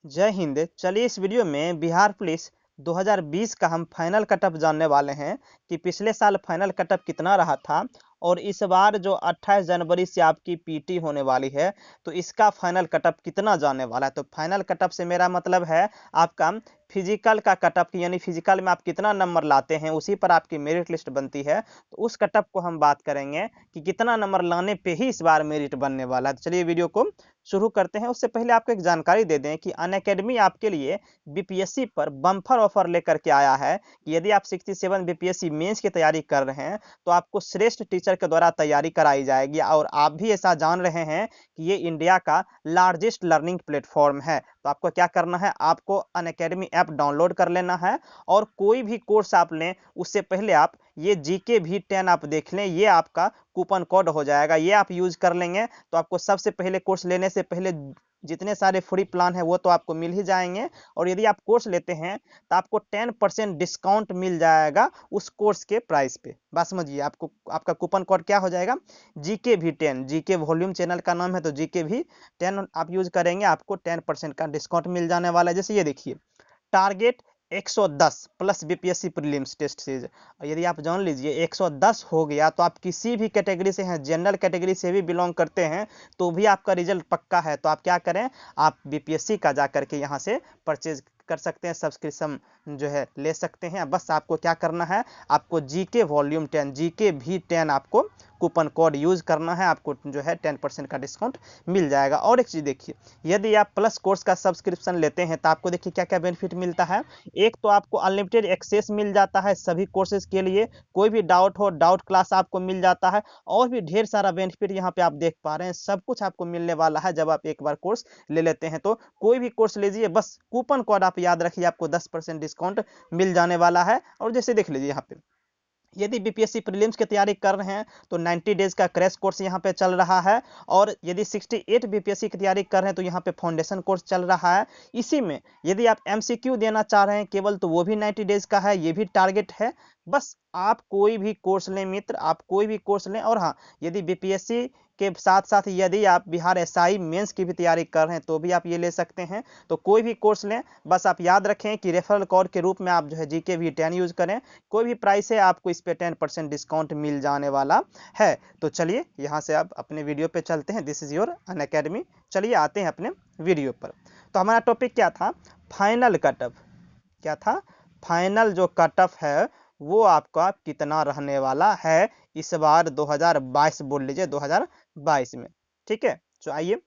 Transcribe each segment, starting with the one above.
जय हिंद। चलिए इस वीडियो में बिहार पुलिस 2020 का हम फाइनल कटअप जानने वाले हैं कि पिछले साल फाइनल कटअप कितना रहा था और इस बार जो 28 जनवरी से आपकी पीटी होने वाली है तो इसका फाइनल कटअप कितना जाने वाला है। तो फाइनल कटअप से मेरा मतलब है आपका फिजिकल का कटअप, यानी फिजिकल में आप कितना नंबर लाते हैं उसी पर आपकी मेरिट लिस्ट बनती है। तो उस कटअप को हम बात करेंगे कि कितना नंबर लाने पे ही इस बार मेरिट बनने वाला है। तो चलिए वीडियो को शुरू करते हैं। उससे पहले आपको एक जानकारी दे दें कि अनअकैडमी आपके लिए बीपीएससी पर बम्पर ऑफर लेकर के आया है कि यदि आप 67 बीपीएससी मेंस की तैयारी कर रहे हैं तो आपको श्रेष्ठ टीचर के द्वारा तैयारी कराई जाएगी। और आप भी ऐसा जान रहे हैं कि ये इंडिया का लार्जेस्ट लर्निंग प्लेटफॉर्म है। तो आपको क्या करना है, आपको अनअकैडमी ऐप डाउनलोड कर लेना है और कोई भी कोर्स आप लें उससे पहले आप ये जीके भी 10 आप देख लें। ये आपका कूपन कोड हो जाएगा, ये आप यूज कर लेंगे तो आपको सबसे पहले कोर्स लेने से पहले जितने सारे फ्री प्लान है वो तो आपको मिल ही जाएंगे। और यदि आप कोर्स लेते हैं तो आपको 10% डिस्काउंट मिल जाएगा उस कोर्स के प्राइस पे। बात समझिए, आपको आपका कूपन कोड क्या हो जाएगा, जीके भी 10। जीके वॉल्यूम चैनल का नाम है तो जीके भी 10 आप यूज करेंगे, आपको 10% का डिस्काउंट मिल जाने वाला है। जैसे ये देखिए, target 110 plus BPSC prelims test series. यदि आप जान लीजिए 110 हो गया तो आप किसी भी कैटेगरी से हैं, जनरल कैटेगरी से भी बिलोंग करते हैं तो भी आपका रिजल्ट पक्का है। तो आप क्या करें, आप बीपीएससी का जा करके यहाँ से परचेज कर सकते हैं, सब्सक्रिप्शन जो है ले सकते हैं। बस आपको क्या करना है, आपको जीके वॉल्यूम 10 जीके भी 10 आपको कूपन कोड यूज करना है, आपको जो है 10% का डिस्काउंट मिल जाएगा। और एक चीज़ देखिए, यदि आप प्लस कोर्स का सब्सक्रिप्शन लेते हैं तो आपको देखिए क्या क्या बेनिफिट मिलता है। एक तो आपको अनलिमिटेड एक्सेस मिल जाता है सभी कोर्सेज के लिए, कोई भी डाउट हो डाउट क्लास आपको मिल जाता है। और भी ढेर सारा बेनिफिट यहाँ पे आप देख पा रहे हैं, सब कुछ आपको मिलने वाला है जब आप एक बार कोर्स ले लेते हैं। तो कोई भी कोर्स लीजिए, बस कूपन कोड आप याद रखिए, आपको 10% डिस्काउंट मिल जाने वाला है। और जैसे देख लीजिए यहाँ पे, यदि बीपीएससी प्रीलिम्स की तैयारी कर रहे हैं तो 90 डेज का क्रैश कोर्स यहाँ पे चल रहा है। और यदि 68 बीपीएससी की तैयारी कर रहे हैं तो यहाँ पे फाउंडेशन कोर्स चल रहा है। इसी में यदि आप एमसीक्यू देना चाह रहे हैं केवल तो वो भी 90 डेज का है, ये भी टारगेट है। बस आप कोई भी कोर्स लें मित्र, आप कोई भी कोर्स लें। और हाँ, यदि बीपीएससी के साथ साथ यदि आप बिहार एसआई मेंस की भी तैयारी कर रहे हैं तो भी आप ये ले सकते हैं। तो कोई भी कोर्स लें, बस आप याद रखें कि रेफरल कोड के रूप में आप जो है जीके भी 10 यूज करें। कोई भी प्राइस है आपको इस पे 10% डिस्काउंट मिल जाने वाला है। तो चलिए यहाँ से आप अपने वीडियो पे चलते हैं। This is your Unacademy. चलिए आते हैं अपने वीडियो पर। तो हमारा टॉपिक क्या था, फाइनल कटअप। क्या था, फाइनल जो कटअप है वो आपका कितना रहने वाला है इस बार 2022, बोल लीजिए 2022 में। ठीक है, तो आइए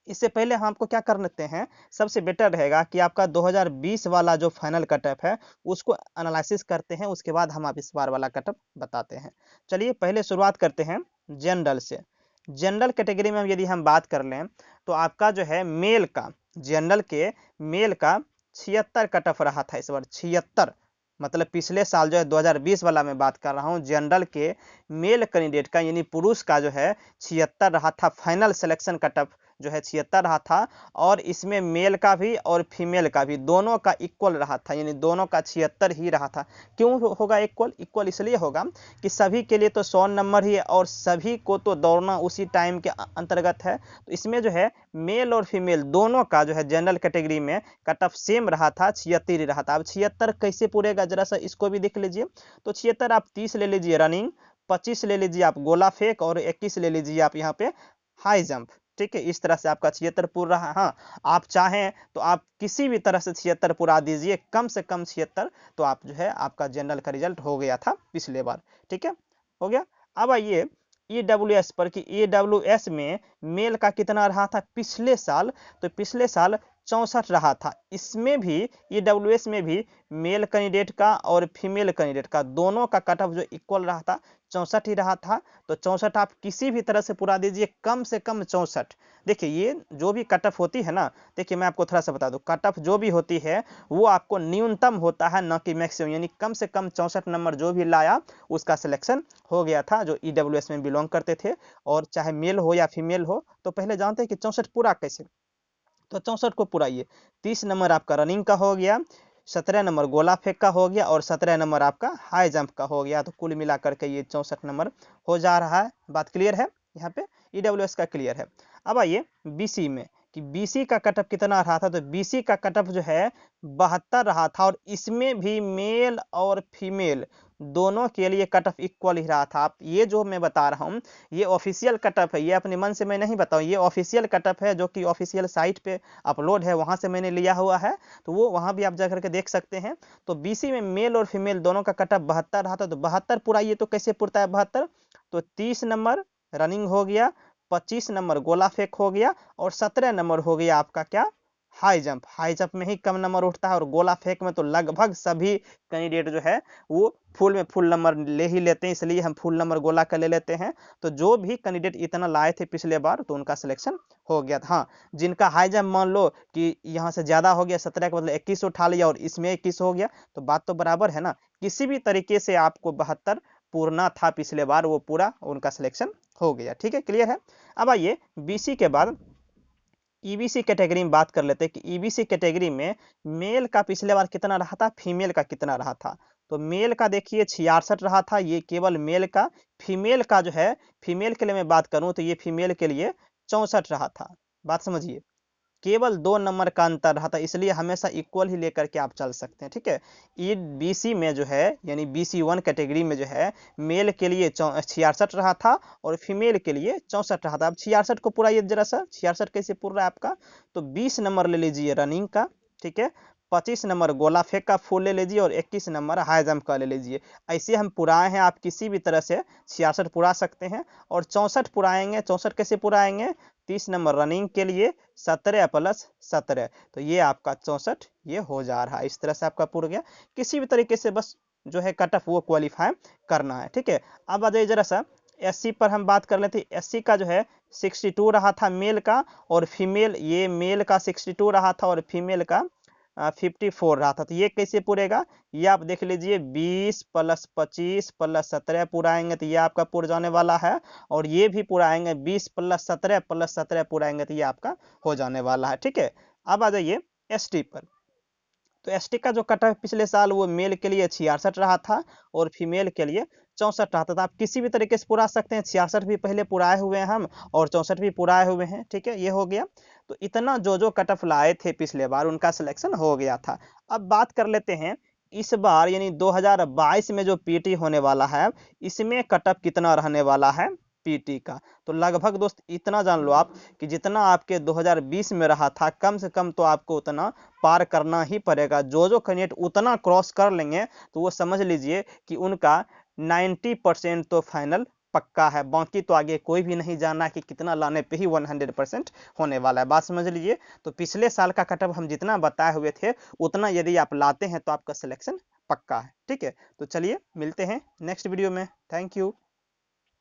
इससे पहले हम आपको क्या कर लेते हैं, सबसे बेटर रहेगा कि आपका 2020 वाला जो फाइनल कटअप है उसको एनालिसिस करते हैं, उसके बाद हम आप इस बार वाला कटअप बताते हैं। चलिए पहले शुरुआत करते हैं जनरल से। जनरल कैटेगरी में यदि हम बात कर लें तो आपका जो है मेल का, जनरल के मेल का 76 कटअप रहा था इस बार। 76 मतलब पिछले साल जो है 2020 वाला मैं बात कर रहा हूँ, जनरल के मेल कैंडिडेट का यानी पुरुष का जो है 76 रहा था। फाइनल सिलेक्शन कटअप जो है 76 रहा था। और इसमें मेल का भी और फीमेल का भी दोनों का इक्वल रहा था, यानी दोनों का 76 ही रहा था। क्यों होगा इक्वल, इक्वल इसलिए होगा कि सभी के लिए तो 100 नंबर ही है और सभी को तो दौड़ना उसी टाइम के अंतर्गत है। तो इसमें जो है मेल और फीमेल दोनों का जो है जनरल कैटेगरी में कट ऑफ सेम रहा था, 76 ही रहा था। अब 76 कैसे पूरेगा जरा सा इसको भी देख लीजिए। तो 76 आप 30 ले लीजिए रनिंग, 25 ले लीजिए आप गोला फेंक और 21 ले लीजिए आप यहाँ पे हाई जंप। ठीक है, इस तरह से आपका 76 पूर रहा। हाँ, आप चाहें तो आप किसी भी तरह से 76 पूरा दीजिए, कम से कम 76, तो आप जो है आपका जनरल का रिजल्ट हो गया था पिछले बार। ठीक है, हो गया। अब आइए ईडब्ल्यूएस पर कि ईडब्ल्यूएस में मेल का कितना रहा था पिछले साल। तो पिछले साल 64 रहा था। इसमें भी ईडब्ल्यूएस में भी मेल कैंडिडेट का और फीमेल कैंडिडेट का दोनों का कट ऑफ जो इक्वल रहा था, 64 ही रहा था। तो 64 आप किसी भी तरह से पूरा दीजिए, कम से कम 64। देखिए ये जो भी कट ऑफ होती है ना, देखिए मैं आपको थोड़ा सा बता दूं, कट ऑफ जो भी होती है वो आपको न्यूनतम होता है न कि मैक्सिमम, यानी कम से कम 64 नंबर जो भी लाया उसका सिलेक्शन हो गया था जो ईडब्ल्यूएस में बिलोंग करते थे। और चाहे मेल हो या फीमेल हो। तो पहले जानते हैं कि 64 पूरा कैसे, तो 64 को पुराइए। 30 नंबर आपका रनिंग का हो गया, 17 नंबर गोला फेंक का हो गया और 17 नंबर आपका हाई जंप का हो गया। तो कुल मिलाकर के ये 64 नंबर हो जा रहा है। बात क्लियर है यहाँ पे, ईडब्ल्यूएस का क्लियर है। अब आइए बीसी में कि बीसी का कटअप कितना रहा था, तो बीसी का कटअप जो है 72 रहा था, और इसमें भी मेल और फीमेल दोनों के लिए कटअप इक्वल ही रहा था। आप ये जो मैं बता रहा हूँ ये ऑफिशियल कटअप है, ये अपने मन से मैं नहीं बताऊँ, ये ऑफिशियल कटअप है जो कि ऑफिशियल साइट पे अपलोड है, वहाँ से मैंने लिया हुआ है, तो वो वहाँ भी आप जा करके देख सकते हैं। तो बीसी में मेल और फीमेल दोनों का कटअप 72 रहा था, तो 72 पुराइए तो कैसे पुरता है 72, तो 30 नंबर रनिंग हो गया, 25 नंबर गोला फेंक हो गया, और 17 नंबर हो गया आपका क्या, हाई जंप। हाई जंप में ही कम नंबर उठता है, और गोला फेंक में तो लगभग सभी कैंडिडेट जो है वो फुल में फुल नंबर ले ही लेते हैं, इसलिए हम फुल नंबर गोला का ले लेते हैं। तो जो भी कैंडिडेट इतना लाए थे पिछले बार तो उनका सिलेक्शन हो गया था। हाँ, जिनका हाई जंप मान लो कि यहाँ से ज़्यादा हो गया, 17 के बदले 21 उठा लिया और इसमें 21 हो गया, तो बात तो बराबर है ना। किसी भी तरीके से आपको 72 पूरना था पिछले बार, वो पूरा उनका सिलेक्शन हो गया। ठीक है, क्लियर है। अब आइए बीसी के बाद ईबीसी कैटेगरी में बात कर लेते हैं कि ईबीसी कैटेगरी में मेल का पिछले बार कितना रहा था, फीमेल का कितना रहा था। तो मेल का देखिए 66 रहा था, ये केवल मेल का। फीमेल का जो है, फीमेल के लिए मैं बात करूं तो ये फीमेल के लिए 64 रहा था। बात समझिए, केवल 2 नंबर का अंतर रहा था, इसलिए हमेशा इक्वल ही लेकर के आप चल सकते हैं। ठीक है, ये बीसी में जो है यानी BC1 कैटेगरी में जो है मेल के लिए 66 रहा था और फीमेल के लिए 64 रहा था। अब 66 को पूरा ये जरा सा 66 कैसे पूरा रहा है आपका, तो 20 नंबर ले लीजिए रनिंग का, ठीक है, 25 नंबर गोला फेंक का फुल ले लीजिए और 21 नंबर हाई जंप का ले लीजिए। ऐसे हम पुराए हैं, आप किसी भी तरह से 66 पुरा सकते हैं। और 64 पुराएंगे, 64 कैसे पुराएंगे, 30 नंबर रनिंग के लिए 17 प्लस 17, तो ये आपका 64 ये हो जा रहा है। इस तरह से आपका पूरा गया, किसी भी तरीके से बस जो है कट ऑफ वो क्वालिफाई करना है। ठीक है, अब आ जाइए जरा सा एससी पर हम बात कर लेते हैं। एससी का जो है 62 रहा था मेल का, और फीमेल ये मेल का 62 रहा था और फीमेल का 54 रहा था। तो ये कैसे पूरेगा, ये आप देख लीजिए 20 प्लस 25 प्लस 17 पूरा आएंगे तो ये आपका पूरा जाने वाला है, और ये भी पूरा आएंगे 20 प्लस 17 पूरा आएंगे तो ये आपका हो जाने वाला है। ठीक है, अब आ जाइए एसटी पर। तो एसटी का जो कट ऑफ पिछले साल वो मेल के लिए 66 रहा था और फीमेल के लिए 64 रहा था। तो आप किसी भी तरीके से पुरा सकते हैं, 66 भी पहले पुराए हुए हैं हम और 64 भी पुराए हुए हैं। ठीक है, ये हो गया। तो इतना जो जो कट ऑफ लाए थे पिछले बार उनका सिलेक्शन हो गया था। अब बात कर लेते हैं इस बार यानी 2022 में जो पीटी होने वाला है इसमें कट ऑफ कितना रहने वाला है पीटी का। तो लगभग दोस्त इतना जान लो आप कि जितना आपके 2020 में रहा था कम से कम तो आपको उतना पार करना ही पड़ेगा। जो जो कैंडिडेट उतना क्रॉस कर लेंगे तो वो समझ लीजिए कि उनका 90% तो फाइनल पक्का है। बाकी तो आगे कोई भी नहीं जाना कि कितना लाने पे ही 100% होने वाला है। बात समझ लीजिए। तो पिछले साल का कट ऑफ हम जितना बताए हुए थे उतना यदि आप लाते हैं तो आपका सिलेक्शन पक्का है। ठीक है, तो चलिए मिलते हैं नेक्स्ट वीडियो में। Thank you.